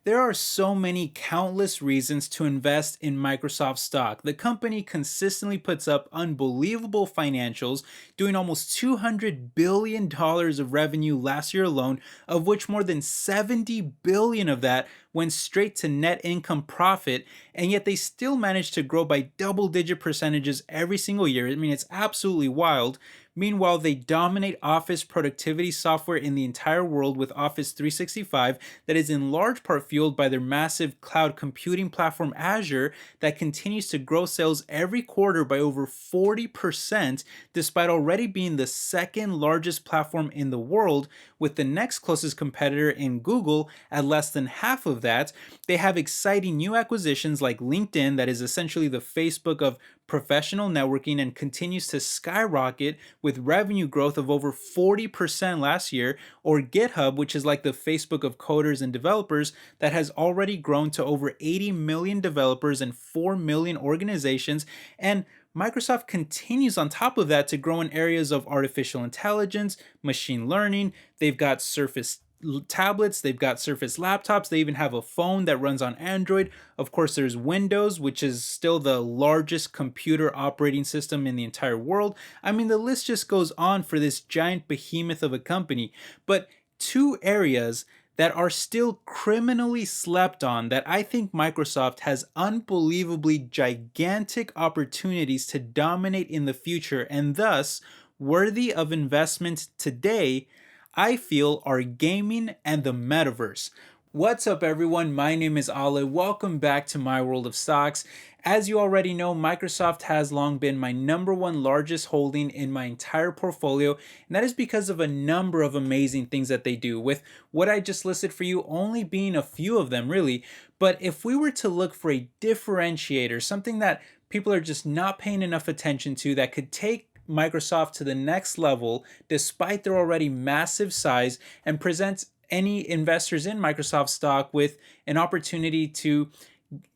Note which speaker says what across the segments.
Speaker 1: There are so many countless reasons to invest in Microsoft stock. The company consistently puts up unbelievable financials, doing almost $200 billion of revenue last year alone, of which more than 70 billion of that went straight to net income profit, and yet they still managed to grow by double-digit percentages every single year. I mean, it's absolutely wild. Meanwhile, they dominate office productivity software in the entire world with Office 365 that is in large part fueled by their massive cloud computing platform Azure that continues to grow sales every quarter by over 40% despite already being the second largest platform in the world, with the next closest competitor in Google at less than half of that. They have exciting new acquisitions like LinkedIn, that is essentially the Facebook of professional networking and continues to skyrocket with revenue growth of over 40% last year, or GitHub, which is like the Facebook of coders and developers that has already grown to over 80 million developers and 4 million organizations. And Microsoft continues on top of that to grow in areas of artificial intelligence, machine learning. They've got Surface tablets, they've got Surface laptops, they even have a phone that runs on Android. Of course, there's Windows, which is still the largest computer operating system in the entire world. I mean, the list just goes on for this giant behemoth of a company. But two areas that are still criminally slept on that I think Microsoft has unbelievably gigantic opportunities to dominate in the future and thus worthy of investment today, I feel, are gaming and the metaverse. What's up, everyone? My name is Ale. Welcome back to my world of stocks. As you already know, Microsoft has long been my number one largest holding in my entire portfolio, and that is because of a number of amazing things that they do, with what I just listed for you only being a few of them, really. But if we were to look for a differentiator, something that people are just not paying enough attention to that could take Microsoft to the next level despite their already massive size and presents any investors in Microsoft stock with an opportunity to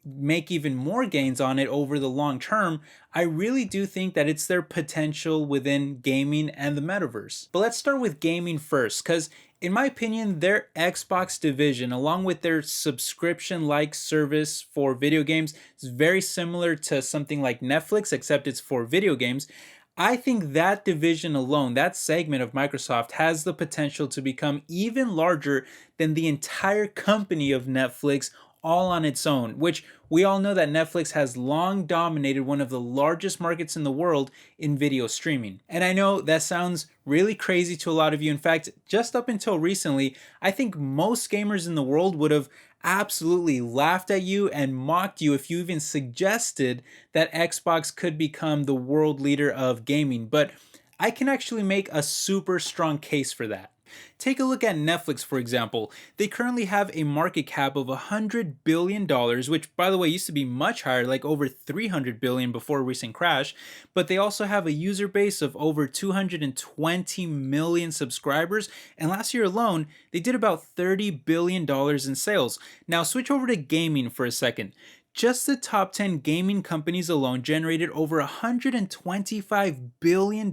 Speaker 1: make even more gains on it over the long term, I really do think that it's their potential within gaming and the metaverse. But let's start with gaming first, because in my opinion, their Xbox division, along with their subscription-like service for video games, is very similar to something like Netflix, except it's for video games. I think that division alone, that segment of Microsoft, has the potential to become even larger than the entire company of Netflix all on its own, which we all know that Netflix has long dominated one of the largest markets in the world in video streaming. And I know that sounds really crazy to a lot of you. In fact, just up until recently, I think most gamers in the world would have absolutely laughed at you and mocked you if you even suggested that Xbox could become the world leader of gaming. But I can actually make a super strong case for that. Take a look at Netflix, for example. They currently have a market cap of $100 billion, which, by the way, used to be much higher, like over $300 billion before a recent crash. But they also have a user base of over 220 million subscribers. And last year alone, they did about $30 billion in sales. Now, switch over to gaming for a second. Just the top 10 gaming companies alone generated over $125 billion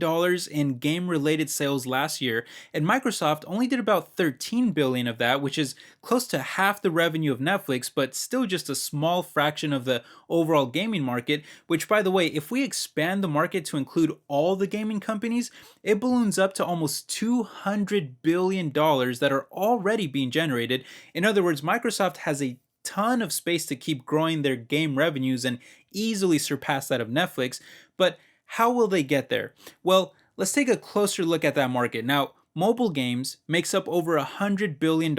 Speaker 1: in game-related sales last year, and Microsoft only did about $13 billion of that, which is close to half the revenue of Netflix, but still just a small fraction of the overall gaming market, which, by the way, if we expand the market to include all the gaming companies, it balloons up to almost $200 billion that are already being generated. In other words, Microsoft has a ton of space to keep growing their game revenues and easily surpass that of Netflix. But how will they get there? Well, let's take a closer look at that market. Now, mobile games makes up over $100 billion,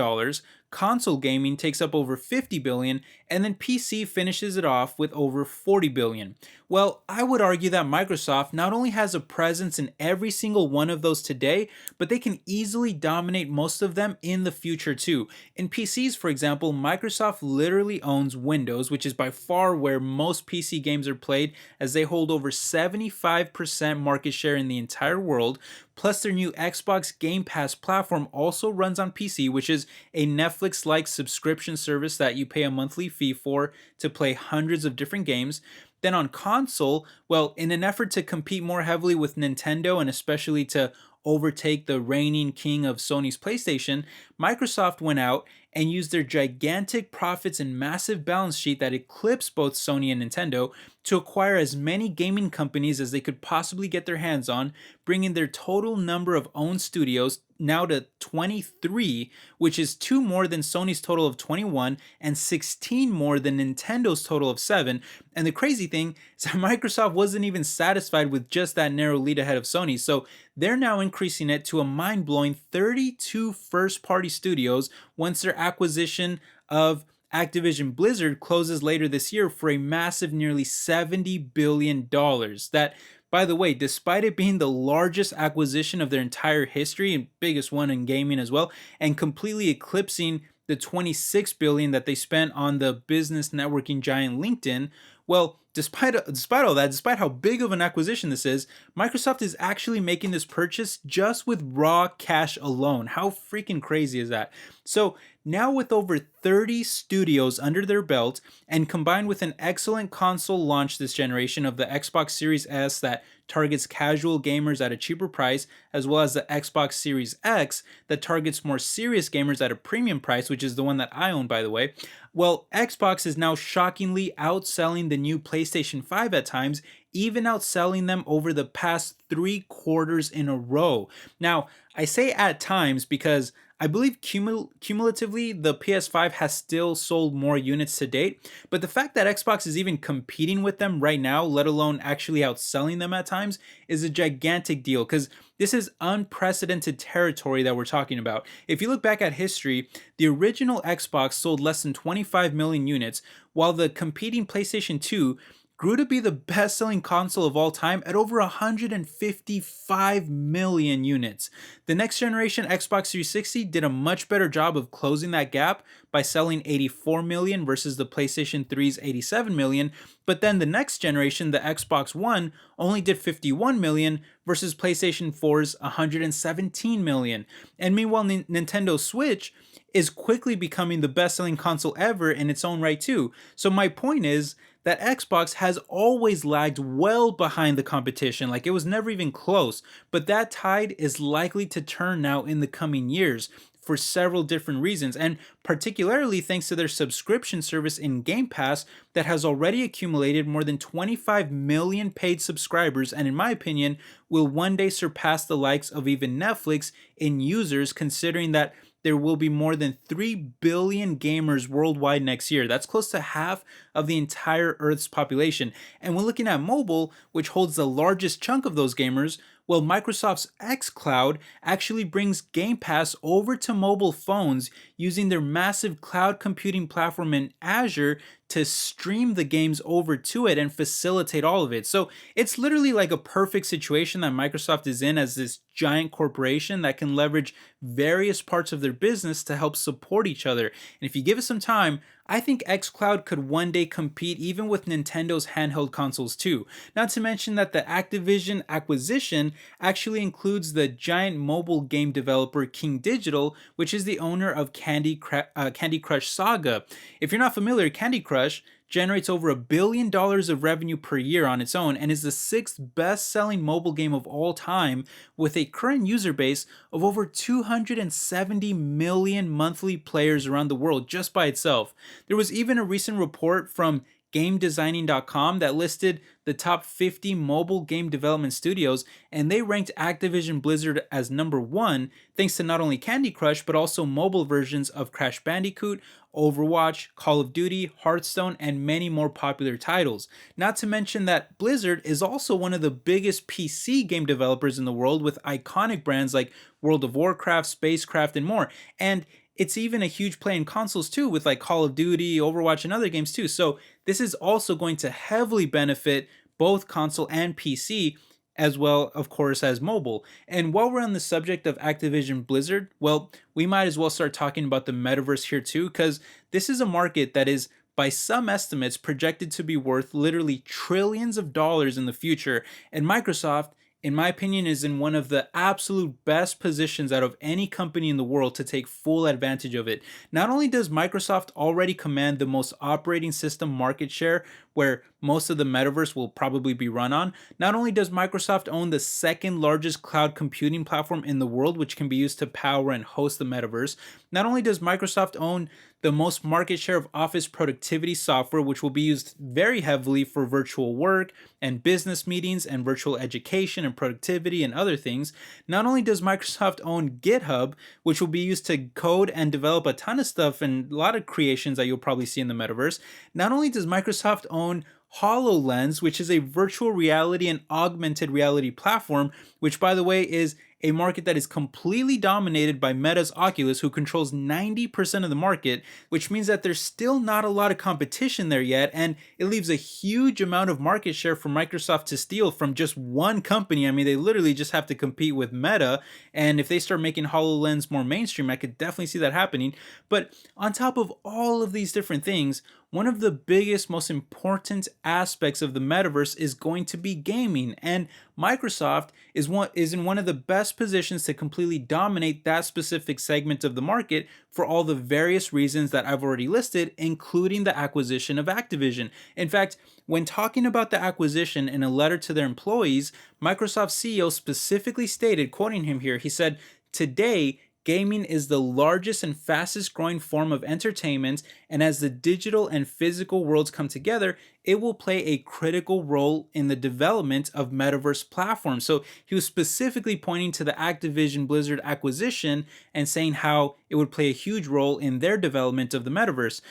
Speaker 1: console gaming takes up over $50 billion, and then PC finishes it off with over $40 billion. Well, I would argue that Microsoft not only has a presence in every single one of those today, but they can easily dominate most of them in the future too. In PCs, for example, Microsoft literally owns Windows, which is by far where most PC games are played, as they hold over 75% market share in the entire world. Plus, their new Xbox Game Pass platform also runs on PC, which is a Netflix-like subscription service that you pay a monthly fee for to play hundreds of different games. Then on console, well, in an effort to compete more heavily with Nintendo and especially to overtake the reigning king of Sony's PlayStation, Microsoft went out and used their gigantic profits and massive balance sheet that eclipsed both Sony and Nintendo to acquire as many gaming companies as they could possibly get their hands on, bringing their total number of owned studios now to 23, which is 2 more than Sony's total of 21 and 16 more than Nintendo's total of 7. And the crazy thing is that Microsoft wasn't even satisfied with just that narrow lead ahead of Sony, so they're now increasing it to a mind-blowing 32 first-party studios once their acquisition of Activision Blizzard closes later this year for a massive nearly $70 billion. That, by the way, despite it being the largest acquisition of their entire history and biggest one in gaming as well, and completely eclipsing the $26 billion that they spent on the business networking giant LinkedIn. Well, despite all that, despite how big of an acquisition this is, Microsoft is actually making this purchase just with raw cash alone. How freaking crazy is that? So now with over 30 studios under their belt, and combined with an excellent console launch this generation of the Xbox Series S that targets casual gamers at a cheaper price, as well as the Xbox Series X that targets more serious gamers at a premium price, which is the one that I own, by the way. Well, Xbox is now shockingly outselling the new PlayStation 5 at times, even outselling them over the past 3 quarters in a row. Now, I say at times because I believe cumulatively the PS5 has still sold more units to date, but the fact that Xbox is even competing with them right now, let alone actually outselling them at times, is a gigantic deal because this is unprecedented territory that we're talking about. If you look back at history, the original Xbox sold less than 25 million units, while the competing PlayStation 2 grew to be the best-selling console of all time at over 155 million units. The next generation Xbox 360 did a much better job of closing that gap by selling 84 million versus the PlayStation 3's 87 million, but then the next generation, the Xbox One, only did 51 million versus PlayStation 4's 117 million. And meanwhile, Nintendo Switch is quickly becoming the best-selling console ever in its own right too. So my point is that Xbox has always lagged well behind the competition, like it was never even close, but that tide is likely to turn now in the coming years for several different reasons, and particularly thanks to their subscription service in Game Pass that has already accumulated more than 25 million paid subscribers, and in my opinion will one day surpass the likes of even Netflix in users, considering that there will be more than 3 billion gamers worldwide next year. That's close to half of the entire Earth's population. And when looking at mobile, which holds the largest chunk of those gamers, well, Microsoft's xCloud actually brings Game Pass over to mobile phones using their massive cloud computing platform in Azure to stream the games over to it and facilitate all of it. So it's literally like a perfect situation that Microsoft is in as this giant corporation that can leverage various parts of their business to help support each other. And if you give it some time, I think xCloud could one day compete even with Nintendo's handheld consoles too. Not to mention that the Activision acquisition actually includes the giant mobile game developer King Digital, which is the owner of Candy Crush Saga. If you're not familiar, Candy Crush generates over $1 billion of revenue per year on its own and is the 6th best-selling mobile game of all time with a current user base of over 270 million monthly players around the world just by itself. There was even a recent report from GameDesigning.com that listed the top 50 mobile game development studios, and they ranked Activision Blizzard as number 1 thanks to not only Candy Crush but also mobile versions of Crash Bandicoot, Overwatch, Call of Duty, Hearthstone, and many more popular titles. Not to mention that Blizzard is also one of the biggest PC game developers in the world with iconic brands like World of Warcraft, Spacecraft, and more. And it's even a huge play in consoles too with like Call of Duty, Overwatch, and other games too. So this is also going to heavily benefit both console and PC, as well, of course, as mobile. And while we're on the subject of Activision Blizzard, well, we might as well start talking about the metaverse here too, because this is a market that is, by some estimates, projected to be worth literally trillions of dollars in the future. And Microsoft, in my opinion, is in one of the absolute best positions out of any company in the world to take full advantage of it. Not only does Microsoft already command the most operating system market share, where most of the metaverse will probably be run on. Not only does Microsoft own the second largest cloud computing platform in the world, which can be used to power and host the metaverse, not only does Microsoft own the most market share of office productivity software, which will be used very heavily for virtual work and business meetings and virtual education and productivity and other things. Not only does Microsoft own GitHub, which will be used to code and develop a ton of stuff and a lot of creations that you'll probably see in the metaverse, not only does Microsoft own HoloLens, which is a virtual reality and augmented reality platform, which, by the way, is a market that is completely dominated by Meta's Oculus, who controls 90% of the market, which means that there's still not a lot of competition there yet, and it leaves a huge amount of market share for Microsoft to steal from just one company. I mean, they literally just have to compete with Meta, and if they start making HoloLens more mainstream, I could definitely see that happening. But on top of all of these different things, one of the biggest, most important aspects of the metaverse is going to be gaming, and Microsoft is in one of the best positions to completely dominate that specific segment of the market for all the various reasons that I've already listed, including the acquisition of Activision. In fact, when talking about the acquisition in a letter to their employees, Microsoft CEO specifically stated, quoting him here, he said, "Today, gaming is the largest and fastest growing form of entertainment, and as the digital and physical worlds come together, it will play a critical role in the development of metaverse platforms." So he was specifically pointing to the Activision Blizzard acquisition and saying how it would play a huge role in their development of the metaverse.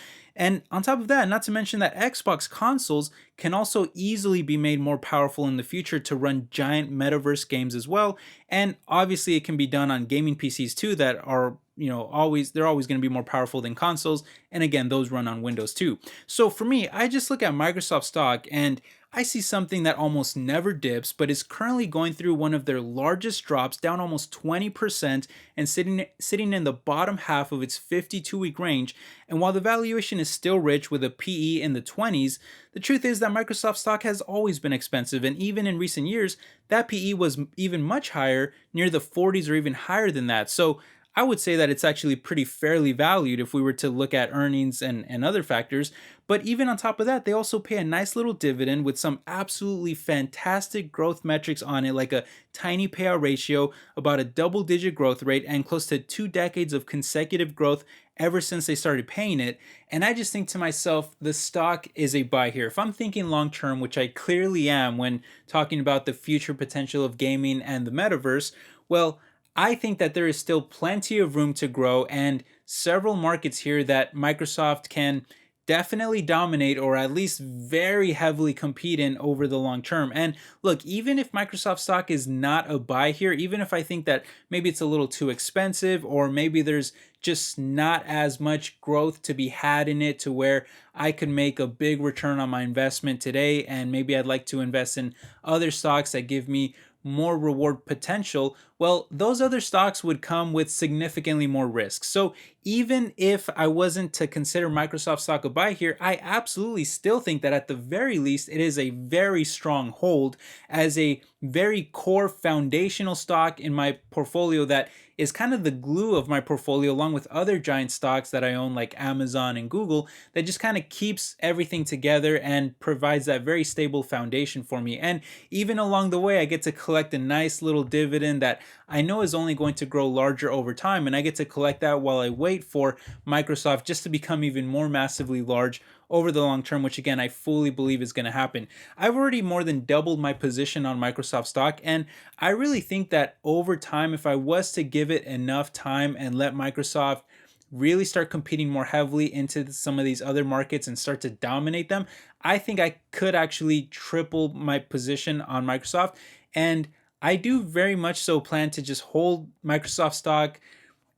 Speaker 1: And on top of that, not to mention that Xbox consoles can also easily be made more powerful in the future to run giant metaverse games as well. And obviously it can be done on gaming PCs too that are, they're always going to be more powerful than consoles. And again, those run on Windows too. So for me, I just look at Microsoft stock and I see something that almost never dips, but is currently going through one of their largest drops, down almost 20%, and sitting in the bottom half of its 52-week range. And while the valuation is still rich with a PE in the 20s, the truth is that Microsoft stock has always been expensive, and even in recent years, that PE was even much higher, near the 40s or even higher than that. So I would say that it's actually pretty fairly valued if we were to look at earnings and other factors. But even on top of that, they also pay a nice little dividend with some absolutely fantastic growth metrics on it, like a tiny payout ratio, about a double-digit growth rate, and close to 2 decades of consecutive growth ever since they started paying it. And I just think to myself, the stock is a buy here. If I'm thinking long term, which I clearly am when talking about the future potential of gaming and the metaverse, well, I think that there is still plenty of room to grow and several markets here that Microsoft can definitely dominate or at least very heavily compete in over the long term. And look, even if Microsoft stock is not a buy here, even if I think that maybe it's a little too expensive or maybe there's just not as much growth to be had in it to where I could make a big return on my investment today, and maybe I'd like to invest in other stocks that give me more reward potential, well, those other stocks would come with significantly more risk. So even if I wasn't to consider Microsoft stock a buy here, I absolutely still think that at the very least, it is a very strong hold as a very core foundational stock in my portfolio that is kind of the glue of my portfolio, along with other giant stocks that I own like Amazon and Google, that just kind of keeps everything together and provides that very stable foundation for me. And even along the way, I get to collect a nice little dividend that I know is only going to grow larger over time, and I get to collect that while I wait for Microsoft just to become even more massively large over the long term, which again, I fully believe is going to happen. I've already more than doubled my position on Microsoft stock, and I really think that over time, if I was to give it enough time and let Microsoft really start competing more heavily into some of these other markets and start to dominate them, I think I could actually triple my position on Microsoft. And I do very much so plan to just hold Microsoft stock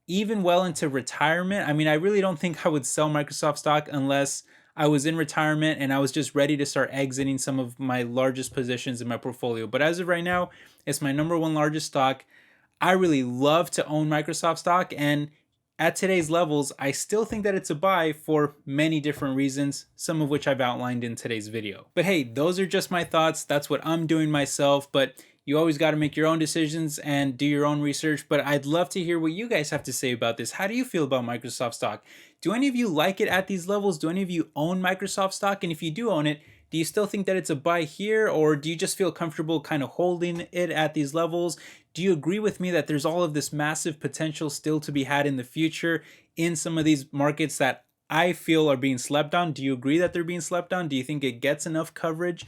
Speaker 1: even well into retirement. I mean, I really don't think I would sell Microsoft stock unless I was in retirement and I was just ready to start exiting some of my largest positions in my portfolio. But as of right now, it's my number one largest stock. I really love to own Microsoft stock, and at today's levels, I still think that it's a buy for many different reasons, some of which I've outlined in today's video. But hey, those are just my thoughts. That's what I'm doing myself, but you always got to make your own decisions and do your own research. But I'd love to hear what you guys have to say about this. How do you feel about Microsoft stock? Do any of you like it at these levels? Do any of you own Microsoft stock? And if you do own it, Do you still think that it's a buy here, or do you just feel comfortable kind of holding it at these levels? Do you agree with me that there's all of this massive potential still to be had in the future in some of these markets that I feel are being slept on? Do you agree that they're being slept on? Do you think it gets enough coverage?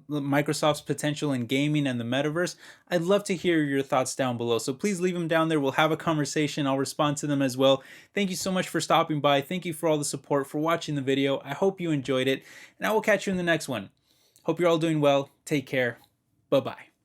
Speaker 1: Microsoft's potential in gaming and the metaverse? I'd love to hear your thoughts down below. So please leave them down there. We'll have a conversation. I'll respond to them as well. Thank you so much for stopping by. Thank you for all the support, for watching the video. I hope you enjoyed it, and I will catch you in the next one. Hope you're all doing well. Take care. Bye bye.